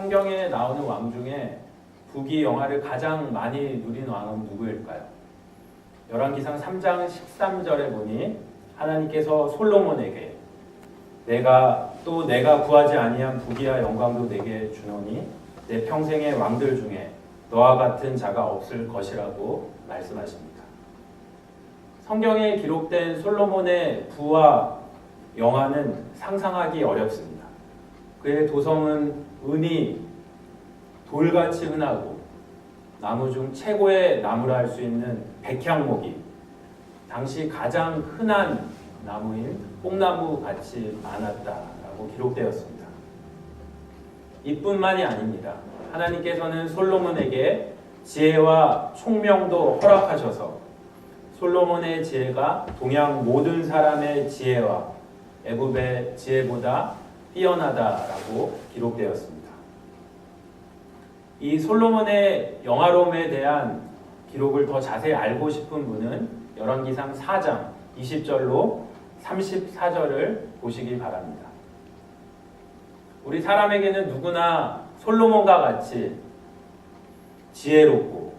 성경에 나오는 왕 중에 부귀 영화를 가장 많이 누린 왕은 누구일까요? 열왕기상 3장 13절에 보니 하나님께서 솔로몬에게 내가 구하지 아니한 부귀와 영광도 내게 주노니 내 평생의 왕들 중에 너와 같은 자가 없을 것이라고 말씀하십니다. 성경에 기록된 솔로몬의 부와 영화는 상상하기 어렵습니다. 그의 도성은 은이 돌같이 흔하고 나무 중 최고의 나무라 할 수 있는 백향목이 당시 가장 흔한 나무인 뽕나무 같이 많았다라고 기록되었습니다. 이뿐만이 아닙니다. 하나님께서는 솔로몬에게 지혜와 총명도 허락하셔서 솔로몬의 지혜가 동양 모든 사람의 지혜와 애굽의 지혜보다 뛰어나다라고 기록되었습니다. 이 솔로몬의 영화로움에 대한 기록을 더 자세히 알고 싶은 분은 열왕기상 4장 20절로 34절을 보시기 바랍니다. 우리 사람에게는 누구나 솔로몬과 같이 지혜롭고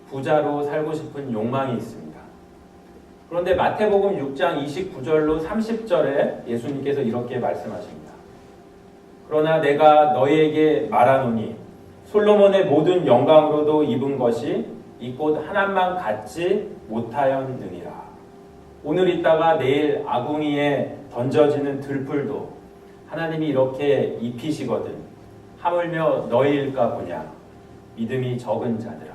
부자로 살고 싶은 욕망이 있습니다. 그런데 마태복음 6장 29절로 30절에 예수님께서 이렇게 말씀하십니다. 그러나 내가 너희에게 말하노니 솔로몬의 모든 영광으로도 입은 것이 이 꽃 하나만 갖지 못하였느니라. 오늘 있다가 내일 아궁이에 던져지는 들풀도 하나님이 이렇게 입히시거든 하물며 너희일까 보냐 믿음이 적은 자들아.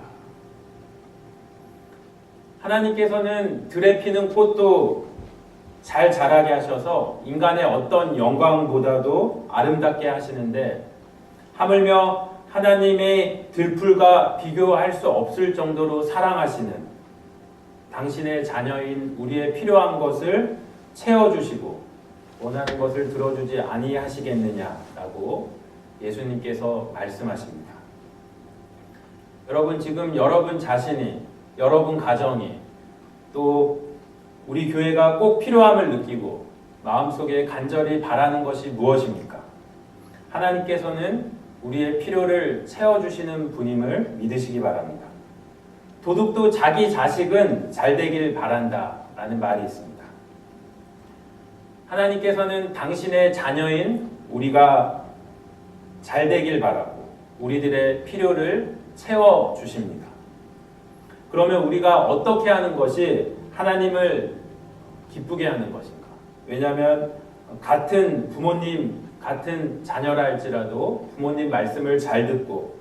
하나님께서는 들에 피는 꽃도 잘 자라게 하셔서 인간의 어떤 영광보다도 아름답게 하시는데 하물며 하나님의 들풀과 비교할 수 없을 정도로 사랑하시는 당신의 자녀인 우리의 필요한 것을 채워주시고 원하는 것을 들어주지 아니하시겠느냐라고 예수님께서 말씀하십니다. 여러분, 지금 여러분 자신이, 여러분 가정이, 또 우리 교회가 꼭 필요함을 느끼고 마음속에 간절히 바라는 것이 무엇입니까? 하나님께서는 우리의 필요를 채워주시는 분임을 믿으시기 바랍니다. 도둑도 자기 자식은 잘 되길 바란다 라는 말이 있습니다. 하나님께서는 당신의 자녀인 우리가 잘 되길 바라고 우리들의 필요를 채워주십니다. 그러면 우리가 어떻게 하는 것이 하나님을 기쁘게 하는 것인가? 왜냐하면 같은 부모님, 같은 자녀라 할지라도 부모님 말씀을 잘 듣고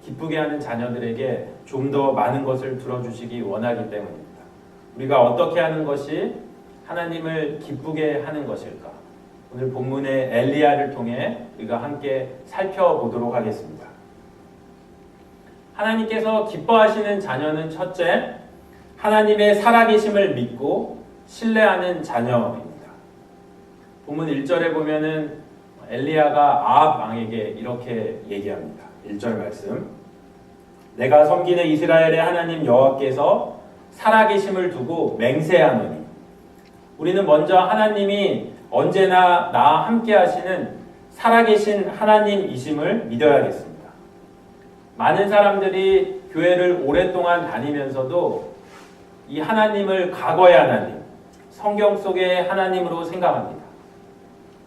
기쁘게 하는 자녀들에게 좀 더 많은 것을 들어주시기 원하기 때문입니다. 우리가 어떻게 하는 것이 하나님을 기쁘게 하는 것일까? 오늘 본문의 엘리야를 통해 우리가 함께 살펴보도록 하겠습니다. 하나님께서 기뻐하시는 자녀는 첫째, 하나님의 살아계심을 믿고 신뢰하는 자녀입니다. 본문 1절에 보면은 엘리야가 아합 왕에게 이렇게 얘기합니다. 1절 말씀. 내가 섬기는 이스라엘의 하나님 여호와께서 살아계심을 두고 맹세하노니. 우리는 먼저 하나님이 언제나 나와 함께 하시는 살아계신 하나님이심을 믿어야겠습니다. 많은 사람들이 교회를 오랫동안 다니면서도 이 하나님을 과거의 하나님, 성경 속의 하나님으로 생각합니다.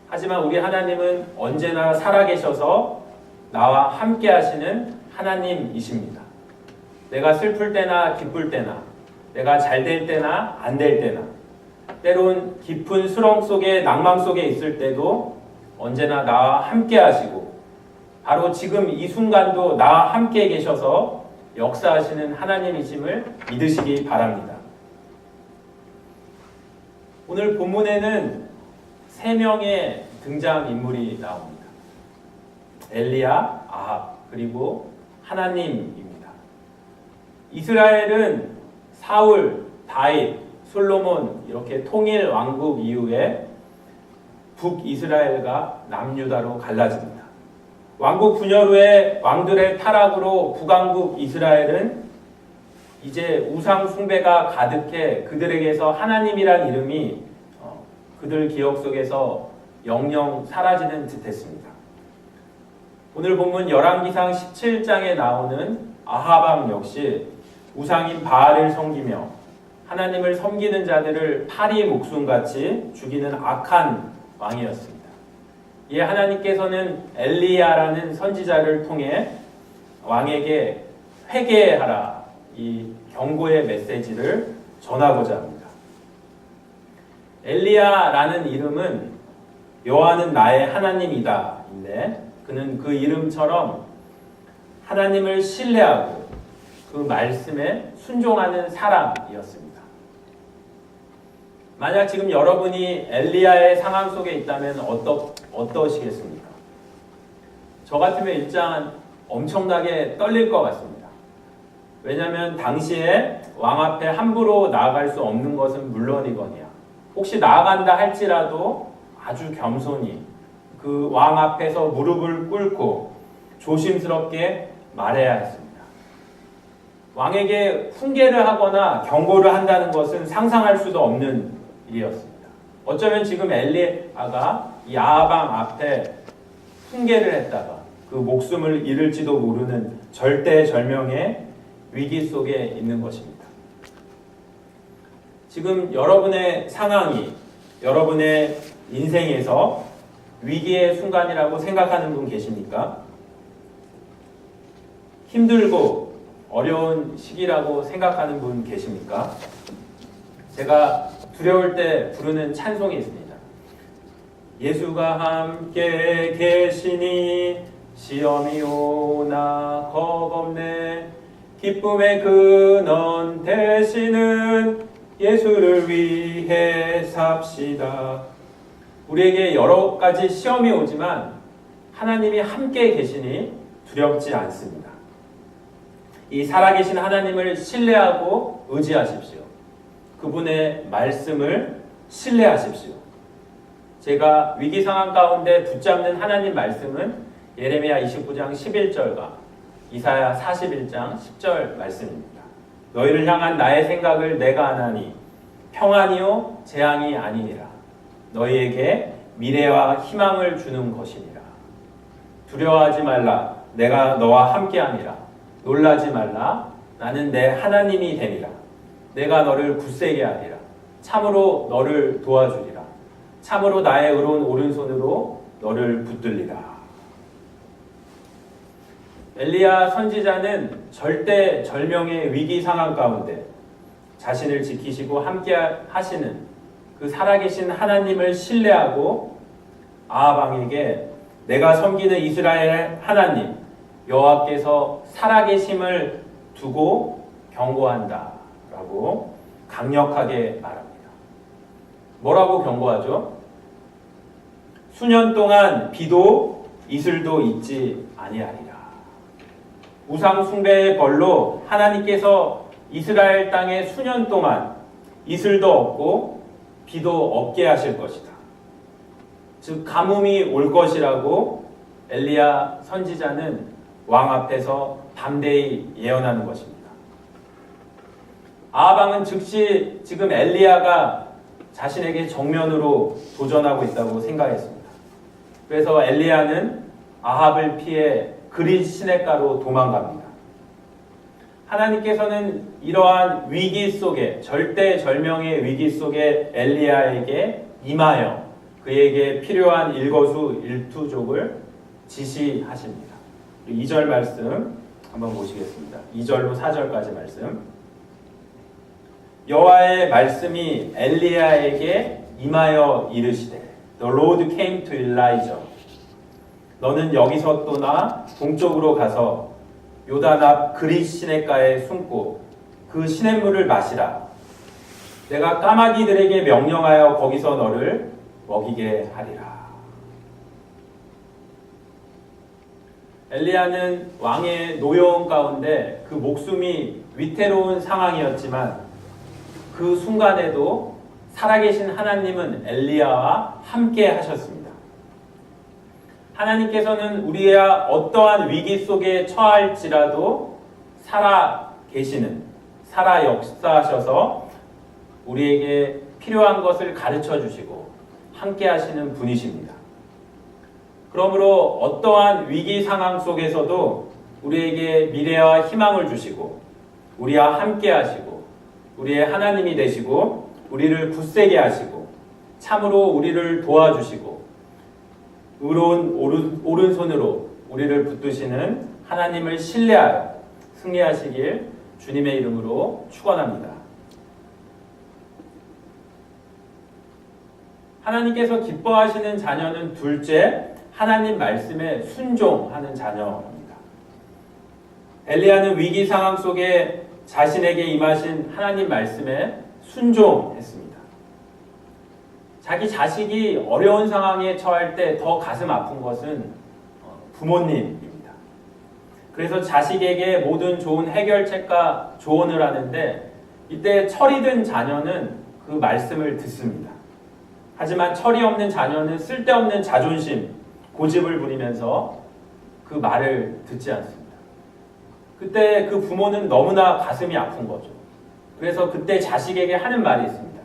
하지만 우리 하나님은 언제나 살아계셔서 나와 함께 하시는 하나님이십니다. 내가 슬플 때나 기쁠 때나, 내가 잘 될 때나 안 될 때나, 때론 깊은 수렁 속에 낭망 속에 있을 때도 언제나 나와 함께 하시고 바로 지금 이 순간도 나와 함께 계셔서 역사하시는 하나님이심을 믿으시기 바랍니다. 오늘 본문에는 3명의 등장인물이 나옵니다. 엘리야, 아합, 그리고 하나님입니다. 이스라엘은 사울, 다윗, 솔로몬 이렇게 통일 왕국 이후에 북이스라엘과 남유다로 갈라집니다. 왕국 분열 후에 왕들의 타락으로 북왕국 이스라엘은 이제 우상 숭배가 가득해 그들에게서 하나님이란 이름이 그들 기억 속에서 영영 사라지는 듯 했습니다. 오늘 본문 열왕기상 17장에 나오는 아하방 역시 우상인 바알을 섬기며 하나님을 섬기는 자들을 파리 목숨같이 죽이는 악한 왕이었습니다. 이에 하나님께서는 엘리야라는 선지자를 통해 왕에게 회개하라, 이 경고의 메시지를 전하고자 합니다. 엘리야라는 이름은 여호와는 나의 하나님이다 인데, 그는 그 이름처럼 하나님을 신뢰하고 그 말씀에 순종하는 사람이었습니다. 만약 지금 여러분이 엘리야의 상황 속에 있다면 어떠시겠습니까? 저 같으면 일단 엄청나게 떨릴 것 같습니다. 왜냐하면 당시에 왕 앞에 함부로 나아갈 수 없는 것은 물론이거니와 혹시 나아간다 할지라도 아주 겸손히 그 왕 앞에서 무릎을 꿇고 조심스럽게 말해야 했습니다. 왕에게 훈계를 하거나 경고를 한다는 것은 상상할 수도 없는 일이었습니다. 어쩌면 지금 엘리야가 이 아하방 앞에 훈계를 했다가 그 목숨을 잃을지도 모르는 절대절명의 위기 속에 있는 것입니다. 지금 여러분의 상황이 여러분의 인생에서 위기의 순간이라고 생각하는 분 계십니까? 힘들고 어려운 시기라고 생각하는 분 계십니까? 제가 두려울 때 부르는 찬송이 있습니다. 예수가 함께 계시니 시험이 오나 겁없네, 기쁨의 근원 되시는 예수를 위해 삽시다. 우리에게 여러 가지 시험이 오지만 하나님이 함께 계시니 두렵지 않습니다. 이 살아계신 하나님을 신뢰하고 의지하십시오. 그분의 말씀을 신뢰하십시오. 제가 위기 상황 가운데 붙잡는 하나님 말씀은 예레미야 29장 11절과 이사야 41장 10절 말씀입니다. 너희를 향한 나의 생각을 내가 아나니 평안이요 재앙이 아니니라. 너희에게 미래와 희망을 주는 것이니라. 두려워하지 말라. 내가 너와 함께하니라. 놀라지 말라. 나는 내 하나님이 되니라. 내가 너를 굳세게 하리라. 참으로 너를 도와주리라. 참으로 나의 의로운 오른손으로 너를 붙들리라. 엘리야 선지자는 절대절명의 위기 상황 가운데 자신을 지키시고 함께 하시는 그 살아계신 하나님을 신뢰하고 아하방에게 내가 섬기는 이스라엘 하나님 여호와께서 살아계심을 두고 경고한다 라고 강력하게 말합니다. 뭐라고 경고하죠? 수년 동안 비도 이슬도 있지 아니하리라. 우상 숭배의 벌로 하나님께서 이스라엘 땅에 수년 동안 이슬도 없고 비도 없게 하실 것이다. 즉 가뭄이 올 것이라고 엘리야 선지자는 왕 앞에서 담대히 예언하는 것입니다. 아하방은 즉시 지금 엘리야가 자신에게 정면으로 도전하고 있다고 생각했습니다. 그래서 엘리야는 아합을 피해 그릿 시냇가로 도망갑니다. 하나님께서는 이러한 위기 속에 절대절명의 위기 속에 엘리야에게 임하여 그에게 필요한 일거수일투족을 지시하십니다. 2절 말씀 한번 보시겠습니다. 2절로 4절까지 말씀. 여호와의 말씀이 엘리야에게 임하여 이르시되 The Lord came to Elijah. 너는 여기서 떠나 동쪽으로 가서 요단 앞 그릿 시냇가에 숨고 그 시냇물을 마시라. 내가 까마귀들에게 명령하여 거기서 너를 먹이게 하리라. 엘리야는 왕의 노여움 가운데 그 목숨이 위태로운 상황이었지만 그 순간에도 살아계신 하나님은 엘리야와 함께 하셨습니다. 하나님께서는 우리가 어떠한 위기 속에 처할지라도 살아 역사하셔서 우리에게 필요한 것을 가르쳐 주시고 함께 하시는 분이십니다. 그러므로 어떠한 위기 상황 속에서도 우리에게 미래와 희망을 주시고 우리와 함께 하시고 우리의 하나님이 되시고 우리를 굳세게 하시고 참으로 우리를 도와주시고 의로운 오른손으로 우리를 붙드시는 하나님을 신뢰하여 승리하시길 주님의 이름으로 축원합니다. 하나님께서 기뻐하시는 자녀는 둘째, 하나님 말씀에 순종하는 자녀입니다. 엘리야는 위기 상황 속에 자신에게 임하신 하나님 말씀에 순종했습니다. 자기 자식이 어려운 상황에 처할 때 더 가슴 아픈 것은 부모님입니다. 그래서 자식에게 모든 좋은 해결책과 조언을 하는데 이때 철이 든 자녀는 그 말씀을 듣습니다. 하지만 철이 없는 자녀는 쓸데없는 자존심, 고집을 부리면서 그 말을 듣지 않습니다. 그때 그 부모는 너무나 가슴이 아픈 거죠. 그래서 그때 자식에게 하는 말이 있습니다.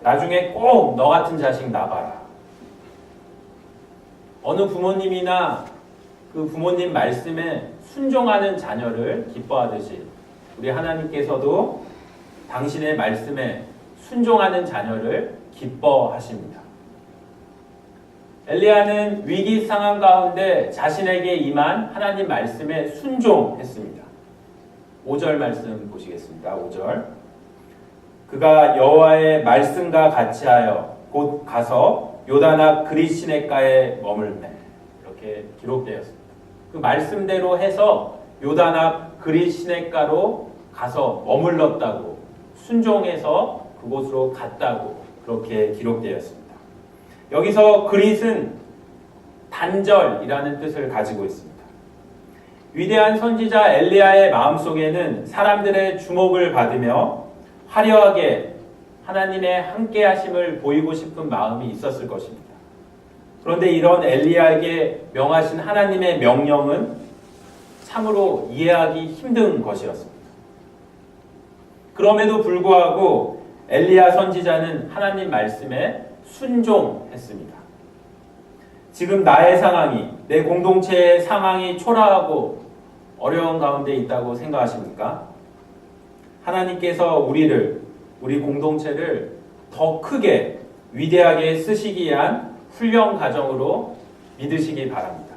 나중에 꼭 너 같은 자식 낳아라. 어느 부모님이나 그 부모님 말씀에 순종하는 자녀를 기뻐하듯이 우리 하나님께서도 당신의 말씀에 순종하는 자녀를 기뻐하십니다. 엘리야는 위기 상황 가운데 자신에게 임한 하나님 말씀에 순종했습니다. 5절 말씀 보시겠습니다. 5절. 그가 여호와의 말씀과 같이 하여 곧 가서 요단 앞 그릿시냇가에 머물매. 이렇게 기록되었습니다. 그 말씀대로 해서 요단 앞 그릿시냇가로 가서 머물렀다고, 순종해서 그곳으로 갔다고 그렇게 기록되었습니다. 여기서 그릿은 단절이라는 뜻을 가지고 있습니다. 위대한 선지자 엘리야의 마음속에는 사람들의 주목을 받으며 화려하게 하나님의 함께하심을 보이고 싶은 마음이 있었을 것입니다. 그런데 이런 엘리야에게 명하신 하나님의 명령은 참으로 이해하기 힘든 것이었습니다. 그럼에도 불구하고 엘리야 선지자는 하나님 말씀에 순종했습니다. 지금 나의 상황이, 내 공동체의 상황이 초라하고 어려운 가운데 있다고 생각하십니까? 하나님께서 우리 공동체를 더 크게 위대하게 쓰시기 위한 훈련 과정으로 믿으시기 바랍니다.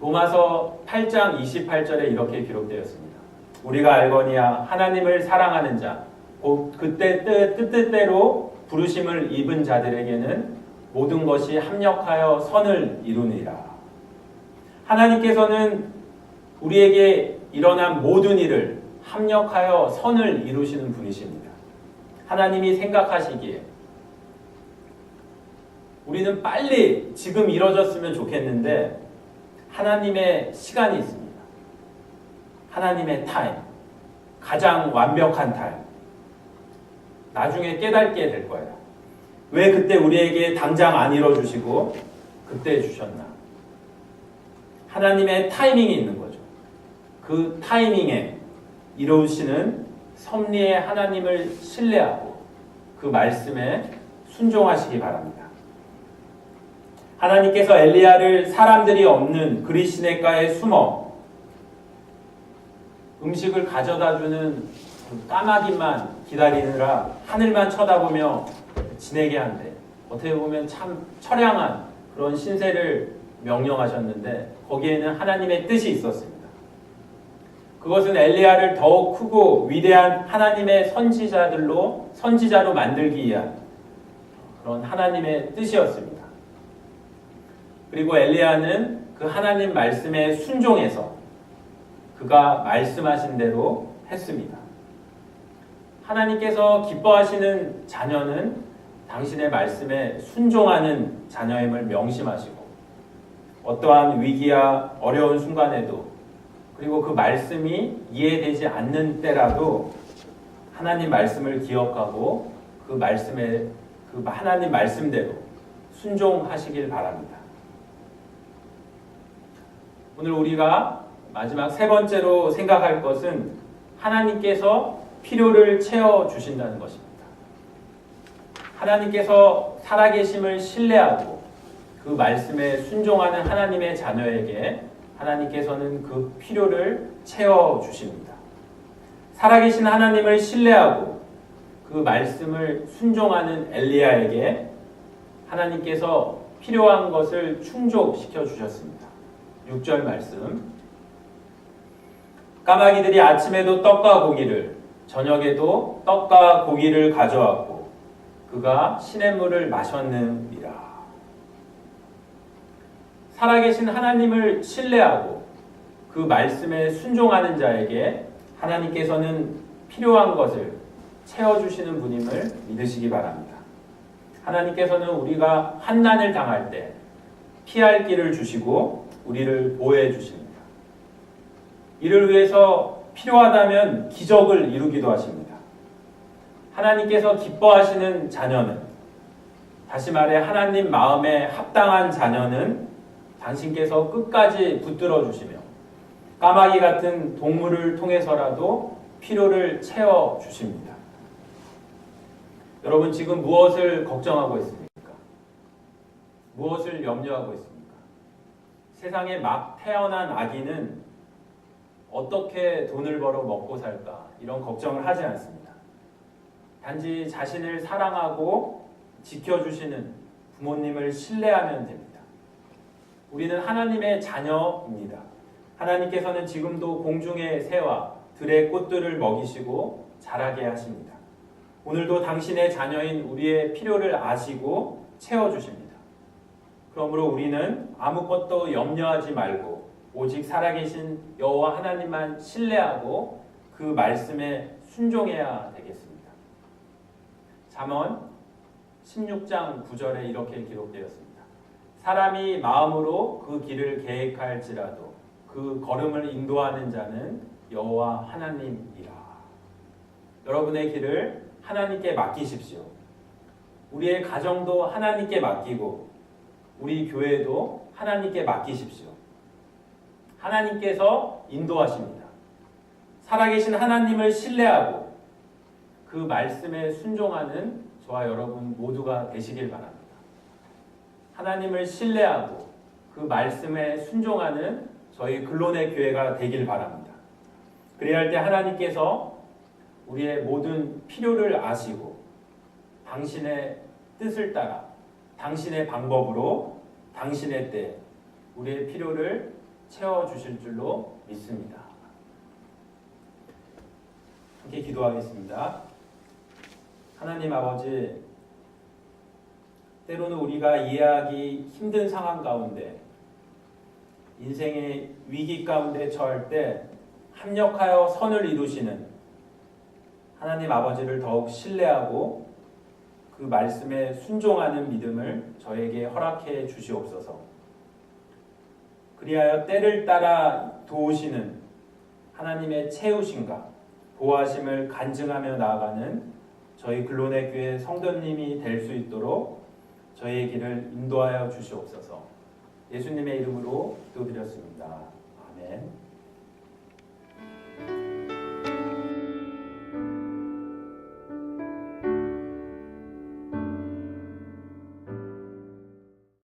로마서 8장 28절에 이렇게 기록되었습니다. 우리가 알거니와 하나님을 사랑하는 자, 곧 그때 뜻대로 부르심을 입은 자들에게는 모든 것이 합력하여 선을 이루니라. 하나님께서는 우리에게 일어난 모든 일을 합력하여 선을 이루시는 분이십니다. 하나님이 생각하시기에 우리는 빨리 지금 이뤄졌으면 좋겠는데 하나님의 시간이 있습니다. 하나님의 타임, 가장 완벽한 타임. 나중에 깨닫게 될 거예요. 왜 그때 우리에게 당장 안 이뤄주시고 그때 주셨나? 하나님의 타이밍이 있는 거죠. 그 타이밍에 이루시는 섭리의 하나님을 신뢰하고 그 말씀에 순종하시기 바랍니다. 하나님께서 엘리야를 사람들이 없는 그릿시냇가에 숨어 음식을 가져다주는 까마귀만 기다리느라 하늘만 쳐다보며 지내게 한데 어떻게 보면 참 처량한 그런 신세를 명령하셨는데 거기에는 하나님의 뜻이 있었습니다. 그것은 엘리야를 더욱 크고 위대한 하나님의 선지자로 만들기 위한 그런 하나님의 뜻이었습니다. 그리고 엘리야는 그 하나님 말씀에 순종해서 그가 말씀하신 대로 했습니다. 하나님께서 기뻐하시는 자녀는 당신의 말씀에 순종하는 자녀임을 명심하시고 어떠한 위기와 어려운 순간에도 그리고 그 말씀이 이해되지 않는 때라도 하나님 말씀을 기억하고 그 말씀에 그 하나님 말씀대로 순종하시길 바랍니다. 오늘 우리가 마지막 세 번째로 생각할 것은 하나님께서 필요를 채워주신다는 것입니다. 하나님께서 살아계심을 신뢰하고 그 말씀에 순종하는 하나님의 자녀에게 하나님께서는 그 필요를 채워주십니다. 살아계신 하나님을 신뢰하고 그 말씀을 순종하는 엘리야에게 하나님께서 필요한 것을 충족시켜 주셨습니다. 6절 말씀. 까마귀들이 아침에도 떡과 고기를, 저녁에도 떡과 고기를 가져왔고 그가 시냇물을 마셨느니라. 살아계신 하나님을 신뢰하고 그 말씀에 순종하는 자에게 하나님께서는 필요한 것을 채워주시는 분임을 믿으시기 바랍니다. 하나님께서는 우리가 환난을 당할 때 피할 길을 주시고 우리를 보호해 주십니다. 이를 위해서 필요하다면 기적을 이루기도 하십니다. 하나님께서 기뻐하시는 자녀는, 다시 말해 하나님 마음에 합당한 자녀는 당신께서 끝까지 붙들어 주시며 까마귀 같은 동물을 통해서라도 필요를 채워 주십니다. 여러분 지금 무엇을 걱정하고 있습니까? 무엇을 염려하고 있습니까? 세상에 막 태어난 아기는 어떻게 돈을 벌어 먹고 살까? 이런 걱정을 하지 않습니다. 단지 자신을 사랑하고 지켜주시는 부모님을 신뢰하면 됩니다. 우리는 하나님의 자녀입니다. 하나님께서는 지금도 공중의 새와 들의 꽃들을 먹이시고 자라게 하십니다. 오늘도 당신의 자녀인 우리의 필요를 아시고 채워주십니다. 그러므로 우리는 아무것도 염려하지 말고 오직 살아계신 여호와 하나님만 신뢰하고 그 말씀에 순종해야 되겠습니다. 잠언 16장 9절에 이렇게 기록되었습니다. 사람이 마음으로 그 길을 계획할지라도 그 걸음을 인도하는 자는 여호와 하나님이라. 여러분의 길을 하나님께 맡기십시오. 우리의 가정도 하나님께 맡기고 우리 교회도 하나님께 맡기십시오. 하나님께서 인도하십니다. 살아계신 하나님을 신뢰하고 그 말씀에 순종하는 저와 여러분 모두가 되시길 바랍니다. 하나님을 신뢰하고 그 말씀에 순종하는 저희 근론의 교회가 되길 바랍니다. 그래야 할 때 하나님께서 우리의 모든 필요를 아시고 당신의 뜻을 따라 당신의 방법으로 당신의 때 우리의 필요를 채워주실 줄로 믿습니다. 함께 기도하겠습니다. 하나님 아버지, 때로는 우리가 이해하기 힘든 상황 가운데 인생의 위기 가운데 처할 때 합력하여 선을 이루시는 하나님 아버지를 더욱 신뢰하고 그 말씀에 순종하는 믿음을 저에게 허락해 주시옵소서. 그리하여 때를 따라 도우시는 하나님의 채우심과 보호하심을 간증하며 나아가는 저희 근론의 교회 성도님이 될 수 있도록 저희의 길을 인도하여 주시옵소서. 예수님의 이름으로 기도드렸습니다. 아멘.